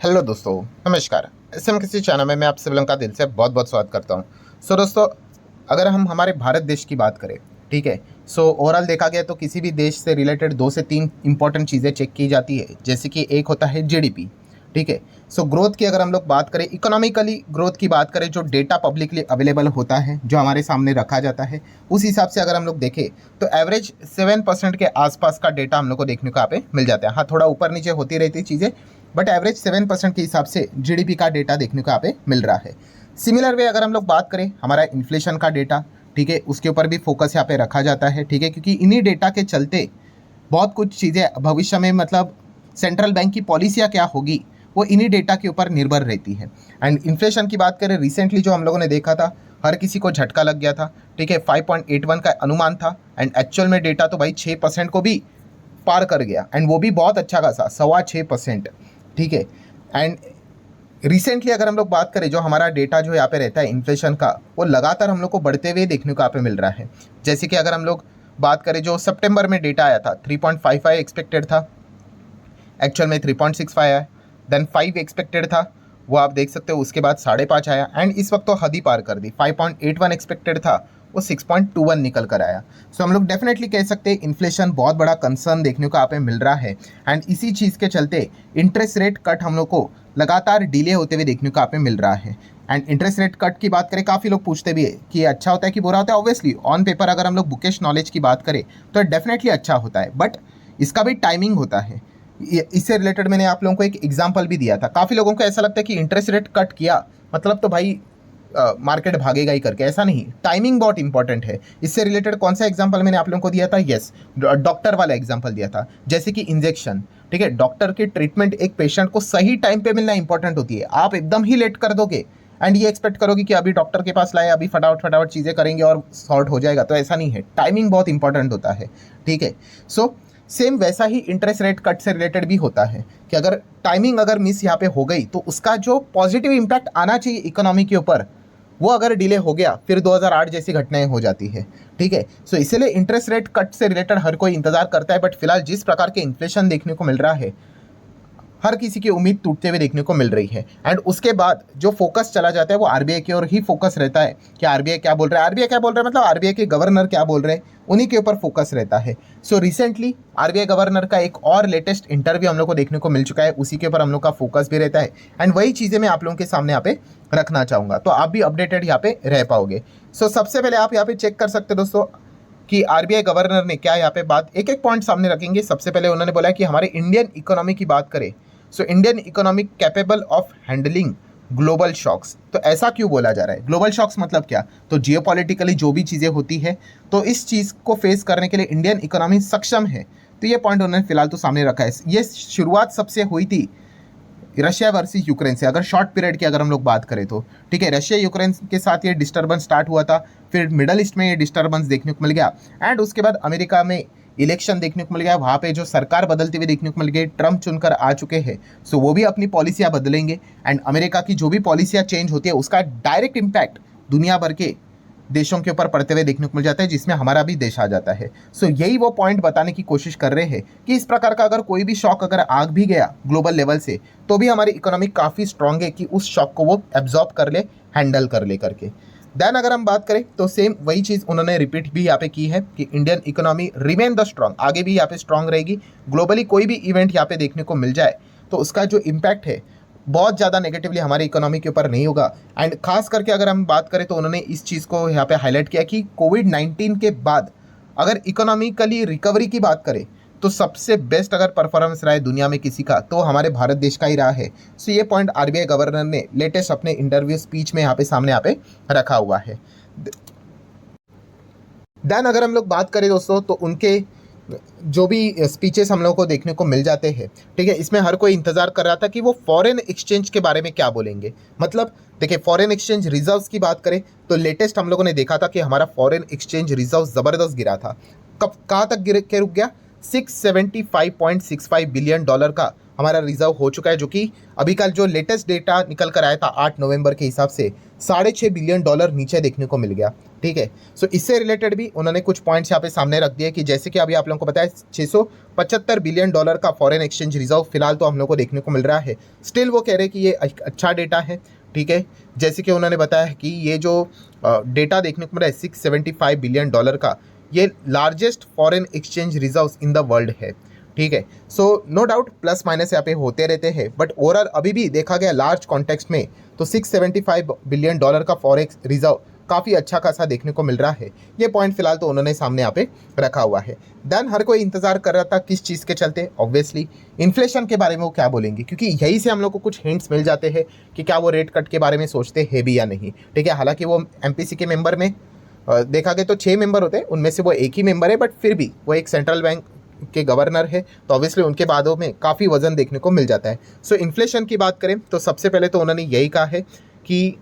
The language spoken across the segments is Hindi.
हेलो दोस्तों, नमस्कार। एसएम किसी चैनल में मैं आप सभी लोगों का दिल से बहुत बहुत स्वागत करता हूं। दोस्तों, अगर हम हमारे भारत देश की बात करें, ठीक है। ओवरऑल देखा गया तो किसी भी देश से रिलेटेड दो से तीन इंपॉर्टेंट चीज़ें चेक की जाती है, जैसे कि एक होता है जीडीपी, ठीक है। ग्रोथ की अगर हम लोग बात करें, इकोनॉमिकली ग्रोथ की बात करें, जो डेटा पब्लिकली अवेलेबल होता है, जो हमारे सामने रखा जाता है, उस हिसाब से अगर हम लोग देखें तो एवरेज 7% के आसपास का डेटा हम लोग को देखने को यहाँ पे मिल जाता है। हाँ, थोड़ा ऊपर नीचे होती रहती चीज़ें, बट एवरेज 7% के हिसाब से जीडीपी का डेटा देखने को यहाँ पे मिल रहा है। सिमिलर वे अगर हम लोग बात करें हमारा इन्फ्लेशन का डेटा, ठीक है, उसके ऊपर भी फोकस यहाँ पे रखा जाता है, ठीक है, क्योंकि इन्हीं डेटा के चलते बहुत कुछ चीज़ें भविष्य में, मतलब सेंट्रल बैंक की पॉलिसियाँ क्या होगी, वो इन्हीं डेटा के ऊपर निर्भर रहती है। एंड इन्फ्लेशन की बात करें, रिसेंटली जो हम लोगों ने देखा था, हर किसी को झटका लग गया था, ठीक है। 5.81 का अनुमान था एंड एक्चुअल में डेटा तो भाई 6% को भी पार कर गया, एंड वो भी बहुत अच्छा खासा 6.25%, ठीक है। एंड रिसेंटली अगर हम लोग बात करें, जो हमारा डेटा जो यहाँ पे रहता है इन्फ्लेशन का, वो लगातार हम लोग को बढ़ते हुए देखने को यहाँ पे मिल रहा है। जैसे कि अगर हम लोग बात करें, जो सितंबर में डेटा आया था 3.55 एक्सपेक्टेड था, एक्चुअल में 3.65 आया। देन 5 एक्सपेक्टेड था, वो आप देख सकते हो, उसके बाद 5.5 आया, एंड इस वक्त तो हद ही पार कर दी। 5.81 एक्सपेक्टेड था, वो 6.21 निकल कर आया। हम लोग डेफिनेटली कह सकते हैं इन्फ्लेशन बहुत बड़ा कंसर्न देखने को यहाँ पे मिल रहा है, एंड इसी चीज़ के चलते इंटरेस्ट रेट कट हम लोग को लगातार डिले होते हुए देखने को यहाँ पे मिल रहा है। एंड इंटरेस्ट रेट कट की बात करें, काफ़ी लोग पूछते भी है कि ये अच्छा होता है कि बुरा होता है। ऑब्वियसली ऑन पेपर अगर हम लोग बुकिश नॉलेज की बात करें तो डेफिनेटली अच्छा होता है, बट इसका भी टाइमिंग होता है। इससे रिलेटेड मैंने आप लोगों को एक एग्जांपल भी दिया था। काफ़ी लोगों को ऐसा लगता है कि इंटरेस्ट रेट कट किया मतलब तो भाई मार्केट भागेगा ही करके, ऐसा नहीं। टाइमिंग बहुत इंपॉर्टेंट है। इससे रिलेटेड कौन सा एग्जांपल मैंने आप लोगों को दिया था? यस, डॉक्टर वाला एग्जांपल दिया था, जैसे कि इंजेक्शन, ठीक है। डॉक्टर की ट्रीटमेंट एक पेशेंट को सही टाइम पे मिलना इंपॉर्टेंट होती है। आप एकदम ही लेट कर दोगे एंड ये एक्सपेक्ट करोगे कि अभी डॉक्टर के पास लाए, अभी फटाफट फटाफट चीज़ें करेंगे और सॉर्ट हो जाएगा, तो ऐसा नहीं है। टाइमिंग बहुत इंपॉर्टेंट होता है, ठीक है। सेम वैसा ही इंटरेस्ट रेट कट से रिलेटेड भी होता है कि अगर टाइमिंग अगर मिस यहाँ पे हो गई तो उसका जो पॉजिटिव इम्पैक्ट आना चाहिए इकोनॉमी के ऊपर, वो अगर डिले हो गया, फिर 2008 जैसी घटनाएं हो जाती है, ठीक है। इसलिए इंटरेस्ट रेट कट से रिलेटेड हर कोई इंतजार करता है, बट फिलहाल जिस प्रकार के इन्फ्लेशन देखने को मिल रहा है, हर किसी की उम्मीद टूटते हुए देखने को मिल रही है। एंड उसके बाद जो फोकस चला जाता है वो आरबीआई की ओर ही फोकस रहता है कि आरबीआई क्या बोल रहा है। आरबीआई क्या बोल रहा है मतलब आरबीआई के गवर्नर क्या बोल रहे हैं, उन्हीं के ऊपर फोकस रहता है। रिसेंटली आरबीआई गवर्नर का एक और लेटेस्ट इंटरव्यू हम लोग को देखने को मिल चुका है, उसी के ऊपर हम लोग का फोकस भी रहता है। एंड वही चीज़ें मैं आप लोगों के सामने यहाँ पे रखना चाहूँगा, तो आप भी अपडेटेड यहाँ पे रह पाओगे। सबसे पहले आप यहाँ पे चेक कर सकते हो दोस्तों कि आरबीआई गवर्नर ने क्या यहाँ पे बात, एक एक पॉइंट सामने रखेंगे। सबसे पहले उन्होंने बोला कि हमारे इंडियन इकोनॉमी की बात करें, Indian economy capable of handling global shocks. तो ऐसा क्यों बोला जा रहा है? ग्लोबल शॉक्स मतलब क्या? तो जियोपॉलिटिकली जो भी चीज़ें होती है, तो इस चीज़ को फेस करने के लिए इंडियन इकोनॉमी सक्षम है। तो ये पॉइंट उन्होंने फिलहाल तो सामने रखा है। ये शुरुआत सबसे हुई थी रशिया वर्सेस यूक्रेन से, अगर शॉर्ट पीरियड की अगर हम लोग बात करें तो, ठीक है। रशिया यूक्रेन के साथ ये डिस्टर्बेंस स्टार्ट हुआ था, फिर मिडल ईस्ट में ये डिस्टर्बेंस देखने को मिल गया, एंड उसके बाद अमेरिका में इलेक्शन देखने को मिल गया, वहाँ पे जो सरकार बदलते हुए देखने को मिल गई, ट्रम्प चुनकर आ चुके हैं। वो भी अपनी पॉलिसियाँ बदलेंगे, एंड अमेरिका की जो भी पॉलिसियाँ चेंज होती है उसका डायरेक्ट इम्पैक्ट दुनिया भर के देशों के ऊपर पड़ते हुए देखने को मिल जाता है, जिसमें हमारा भी देश आ जाता है। यही वो पॉइंट बताने की कोशिश कर रहे हैं कि इस प्रकार का अगर कोई भी शॉक अगर आ भी गया ग्लोबल लेवल से, तो भी हमारी इकोनॉमी काफ़ी स्ट्रांग है कि उस शॉक को वो एब्जॉर्ब कर ले, हैंडल कर ले करके। देन अगर हम बात करें तो सेम वही चीज़ उन्होंने रिपीट भी यहाँ पे की है कि Indian economy remain the strong, आगे भी यहाँ पे स्ट्रांग रहेगी। ग्लोबली कोई भी इवेंट यहाँ पे देखने को मिल जाए तो उसका जो इम्पैक्ट है बहुत ज़्यादा नेगेटिवली हमारी इकोनॉमी के ऊपर नहीं होगा। एंड खास करके अगर हम बात करें तो उन्होंने इस चीज़ को यहाँ पे हाईलाइट किया कि कोविड-19 के बाद अगर इकोनॉमिकली रिकवरी की बात करें तो सबसे बेस्ट अगर परफॉर्मेंस रहा है दुनिया में किसी का, तो हमारे भारत देश का ही रहा है। ये पॉइंट आरबीआई गवर्नर ने लेटेस्ट अपने इंटरव्यू स्पीच में यहाँ पे सामने यहाँ पे रखा हुआ है। देन अगर हम लोग बात करें दोस्तों तो उनके जो भी स्पीचेस हम लोगों को देखने को मिल जाते हैं, ठीक है, इसमें हर कोई इंतजार कर रहा था कि वो फॉरेन एक्सचेंज के बारे में क्या बोलेंगे। मतलब देखिए, फॉरेन एक्सचेंज रिजर्व्स की बात करें तो लेटेस्ट हम लोगों ने देखा था कि हमारा फॉरेन एक्सचेंज रिजर्व ज़बरदस्त गिरा था। कब कहाँ तक गिर के रुक गया? $675.65 बिलियन का हमारा रिजर्व हो चुका है, जो कि अभी कल जो लेटेस्ट डेटा निकल कर आया था 8 नवंबर के हिसाब से $6.5 बिलियन नीचे देखने को मिल गया। ठीक है, सो इससे रिलेटेड भी उन्होंने कुछ पॉइंट्स यहाँ पे सामने रख दिए कि जैसे कि अभी आप लोगों को पता है $675 बिलियन का फॉरेन एक्सचेंज रिजर्व फिलहाल तो हम लोग को देखने को मिल रहा है। स्टिल वो कह रहे हैं कि ये अच्छा डेटा है। ठीक है, जैसे कि उन्होंने बताया कि ये जो डेटा देखने को मिला है $675 बिलियन का, ये largest foreign exchange reserves in the world है। ठीक है, so no doubt plus minus यहाँ पे होते रहते हैं, बट ओवरऑल अभी भी देखा गया लार्ज कॉन्टेक्स्ट में तो $675 बिलियन का फॉरेक्स रिजर्व काफ़ी अच्छा खासा देखने को मिल रहा है। ये पॉइंट फिलहाल तो उन्होंने सामने यहाँ पे रखा हुआ है। देन हर कोई इंतजार कर रहा था किस चीज़ के चलते, ऑब्वियसली इन्फ्लेशन के बारे में वो क्या बोलेंगे, क्योंकि यही से हम लोग को कुछ हिंट्स मिल जाते हैं कि क्या वो रेट कट के बारे में सोचते हैं भी या नहीं। ठीक है, हालांकि वो MPC के मेंबर में देखा गया तो 6 मेंबर होते हैं, उनमें से वो एक ही मेंबर है, बट फिर भी वो एक सेंट्रल बैंक के गवर्नर है, तो ऑब्वियसली उनके बातों में काफ़ी वजन देखने को मिल जाता है। सो इन्फ्लेशन की बात करें तो सबसे पहले तो उन्होंने यही कहा है कि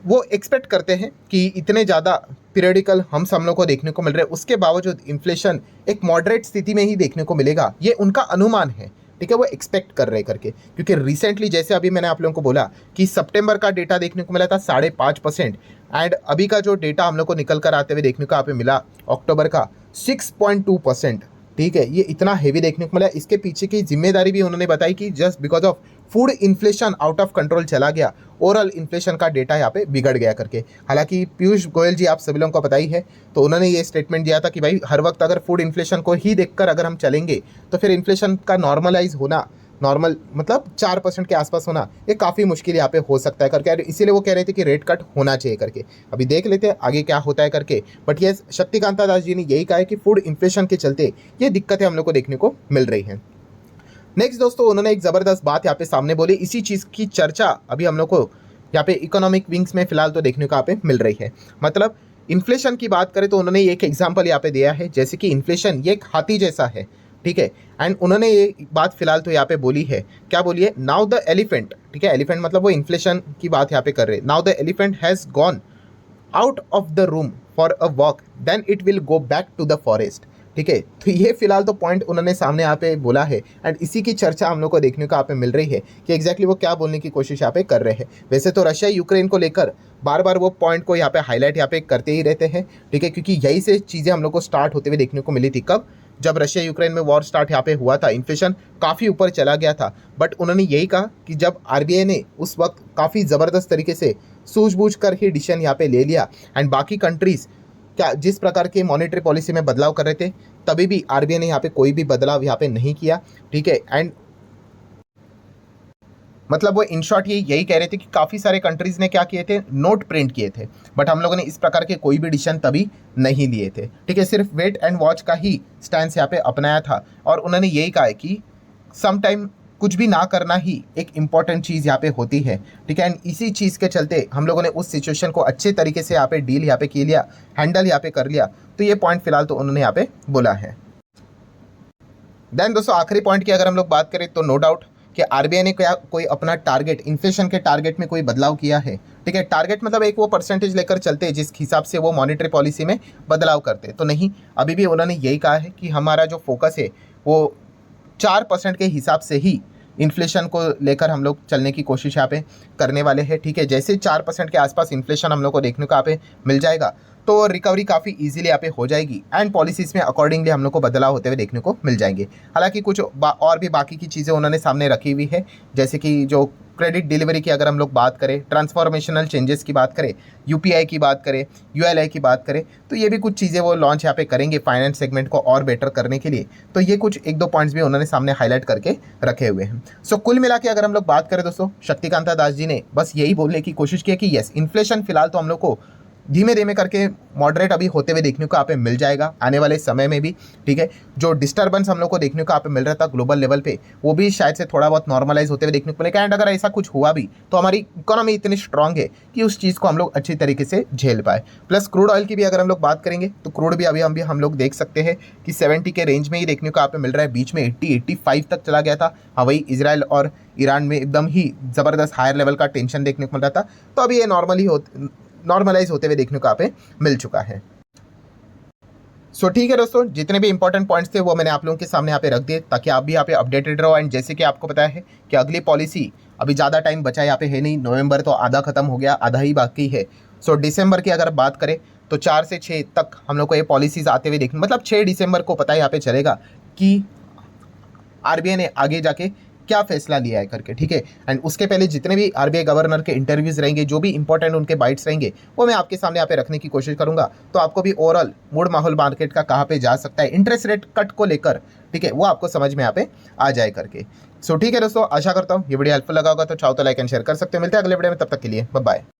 वो एक्सपेक्ट करते हैं कि इतने ज़्यादा पीरियडिकल हम लोग को देखने को मिल रहे हैं, उसके बावजूद इन्फ्लेशन एक मॉडरेट स्थिति में ही देखने को मिलेगा, ये उनका अनुमान है। ठीक है, वो एक्सपेक्ट कर रहे करके, क्योंकि रिसेंटली जैसे अभी मैंने आप लोगों को बोला कि सितंबर का डेटा देखने को मिला था 5.5%, एंड अभी का जो डेटा हम लोग को निकल कर आते हुए देखने को यहाँ पे मिला अक्टूबर का 6.2%। ठीक है, ये इतना हेवी देखने को मिला। इसके पीछे की जिम्मेदारी भी उन्होंने बताई कि just because of food inflation out of control चला गया, ओवरऑल इन्फ्लेशन का डेटा यहाँ पे बिगड़ गया करके। हालांकि पीयूष गोयल जी आप सभी लोगों को पता ही है, तो उन्होंने ये स्टेटमेंट दिया था कि भाई हर वक्त अगर फूड इन्फ्लेशन को ही देखकर अगर हम चलेंगे तो फिर इन्फ्लेशन का नॉर्मलाइज होना, नॉर्मल मतलब 4% के आसपास होना, ये काफ़ी मुश्किल यहाँ पे हो सकता है करके, इसीलिए वो कह रहे थे कि रेट कट होना चाहिए करके। अभी देख लेते हैं आगे क्या होता है करके, बट ये शक्तिकांता दास जी ने यही कहा है कि फूड इन्फ्लेशन के चलते ये दिक्कतें हम लोग को देखने को मिल रही हैं। नेक्स्ट दोस्तों, उन्होंने एक ज़बरदस्त बात यहाँ पे सामने बोली, इसी चीज़ की चर्चा अभी हम लोग को यहाँ पे इकोनॉमिक विंग्स में फिलहाल तो देखने को यहाँ पे मिल रही है। मतलब इन्फ्लेशन की बात करें तो उन्होंने एक एग्जाम्पल यहाँ पे दिया है, जैसे कि इन्फ्लेशन ये एक हाथी जैसा है। ठीक है, एंड उन्होंने ये बात फिलहाल तो यहाँ पे बोली है, क्या बोली है, नाउ द एलिफेंट। ठीक है, एलिफेंट मतलब वो इन्फ्लेशन की बात यहाँ पे कर रहे हैं। Now the elephant has gone out of the room for a walk, then it will go back to the forest. ठीक है, तो ये फिलहाल तो पॉइंट उन्होंने सामने यहाँ पे बोला है, एंड इसी की चर्चा हम लोग को देखने को यहाँ पे मिल रही है कि एग्जैक्टली वो क्या बोलने की कोशिश यहाँ पे कर रहे हैं। वैसे तो रशिया यूक्रेन को लेकर बार बार वो पॉइंट को यहाँ पे हाईलाइट यहाँ पे करते ही रहते हैं। ठीक है, क्योंकि यही से चीज़ें हम लोग को स्टार्ट होते हुए देखने को मिली थी। कब? जब रशिया यूक्रेन में वॉर स्टार्ट यहाँ पे हुआ था, इन्फ्लेशन काफ़ी ऊपर चला गया था, बट उन्होंने यही कहा कि जब RBI ने उस वक्त काफ़ी ज़बरदस्त तरीके से सूझबूझ कर ही डिसीजन यहाँ पे ले लिया, एंड बाकी कंट्रीज़ क्या जिस प्रकार के मॉनेटरी पॉलिसी में बदलाव कर रहे थे, तभी भी RBI ने यहाँ पे कोई भी बदलाव यहाँ पे नहीं किया। ठीक है, एंड मतलब वो इन शॉर्ट ये यही कह रहे थे कि काफ़ी सारे कंट्रीज़ ने क्या किए थे, नोट प्रिंट किए थे, बट हम लोगों ने इस प्रकार के कोई भी डिसीजन तभी नहीं लिए थे। ठीक है, सिर्फ वेट एंड वॉच का ही स्टैंड यहाँ पे अपनाया था, और उन्होंने यही कहा है कि सम टाइम कुछ भी ना करना ही एक इम्पॉर्टेंट चीज़ यहाँ पे होती है। ठीक है, एंड इसी चीज़ के चलते हम लोगों ने उस सिचुएशन को अच्छे तरीके से यहाँ पे डील यहाँ पे किया लिया, हैंडल यहाँ पे कर लिया। तो ये पॉइंट फिलहाल तो उन्होंने यहाँ पे बोला है। देन दोस्तों आखिरी पॉइंट की अगर हम लोग बात करें तो नो डाउट कि RBI ने क्या कोई अपना टारगेट, इन्फ्लेशन के टारगेट में कोई बदलाव किया है। ठीक है, टारगेट मतलब एक वो परसेंटेज लेकर चलते हैं जिस हिसाब से वो मॉनेटरी पॉलिसी में बदलाव करते, तो नहीं, अभी भी उन्होंने यही कहा है कि हमारा जो फोकस है वो 4% के हिसाब से ही इन्फ्लेशन को लेकर हम लोग चलने की कोशिश यहाँ पे करने वाले हैं। ठीक है, जैसे 4% के आसपास इन्फ्लेशन हम लोग को देखने को यहाँ पे मिल जाएगा तो रिकवरी काफ़ी इजीली यहाँ पे हो जाएगी, एंड पॉलिसीज़ में अकॉर्डिंगली हम लोग को बदलाव होते हुए देखने को मिल जाएंगे। हालांकि कुछ और भी बाकी की चीज़ें उन्होंने सामने रखी हुई है, जैसे कि जो क्रेडिट डिलीवरी की अगर हम लोग बात करें, ट्रांसफॉर्मेशनल चेंजेस की बात करें, UPI की बात करें, ULI की बात करें, तो ये भी कुछ चीज़ें वो लॉन्च यहाँ पे करेंगे फाइनेंस सेगमेंट को और बेटर करने के लिए। तो ये कुछ 1-2 पॉइंट्स भी उन्होंने सामने हाईलाइट करके रखे हुए हैं। सो कुल मिला के अगर हम लोग बात करें दोस्तों, शक्तिकांता दास जी ने बस यही बोलने की कोशिश की है कि येस, इन्फ्लेशन फिलहाल तो हम लोग को धीमे धीमे करके मॉडरेट अभी होते हुए देखने को यहाँ पे मिल जाएगा आने वाले समय में भी। ठीक है, जो डिस्टर्बेंस हम लोग को देखने को यहाँ पे मिल रहा था ग्लोबल लेवल पे, वो भी शायद से थोड़ा बहुत नॉर्मलाइज होते हुए देखने को मिलेगा, एंड अगर ऐसा कुछ हुआ भी तो हमारी इकोनॉमी इतनी स्ट्रांग है कि उस चीज़ को हम लोग अच्छी तरीके से झेल पाए। प्लस क्रूड ऑयल की भी अगर हम लोग बात करेंगे तो क्रूड भी अभी हम लोग देख सकते हैं कि 70 के रेंज में ही देखने को यहाँ पे मिल रहा है, बीच में 80-85 तक चला गया था। हाँ, वही इजराइल और ईरान में एकदम ही ज़बरदस्त हायर लेवल का टेंशन देखने को मिल रहा था, तो अभी ये नॉर्मलाइज होते हुए देखने को यहाँ पे मिल चुका है। सो ठीक है दोस्तों, जितने भी इंपॉर्टेंट पॉइंट्स थे वो मैंने आप लोगों के सामने यहाँ पे रख दिए, ताकि आप भी यहाँ पे अपडेटेड रहो। एंड जैसे कि आपको पता है कि अगली पॉलिसी अभी ज़्यादा टाइम बचा यहाँ पे है नहीं, नवंबर तो आधा खत्म हो गया, आधा ही बाकी है। सो दिसंबर की अगर बात करें तो 4 से 6 तक हम लोग को ये पॉलिसीज आते हुए देखने, मतलब 6 दिसंबर को पता है यहाँ पे चलेगा कि आरबीआई ने आगे जाके क्या फैसला लिया है करके, ठीक है। एंड उसके पहले जितने भी आरबीआई गवर्नर के इंटरव्यूज रहेंगे, जो भी इंपॉर्टेंट उनके बाइट्स रहेंगे, वो मैं आपके सामने यहाँ पे रखने की कोशिश करूंगा, तो आपको भी ओवरऑल मूड माहौल मार्केट का कहाँ पे जा सकता है इंटरेस्ट रेट कट को लेकर, ठीक है, वो आपको समझ में यहाँ पे आ जाए करके। सो ठीक है दोस्तों, आशा करता हूँ ये वीडियो हेल्पफुल लगा होगा, तो चाहो तो लाइक एंड शेयर कर सकते हो। मिलते हैं अगले वीडियो में, तब तक के लिए बाय बाय।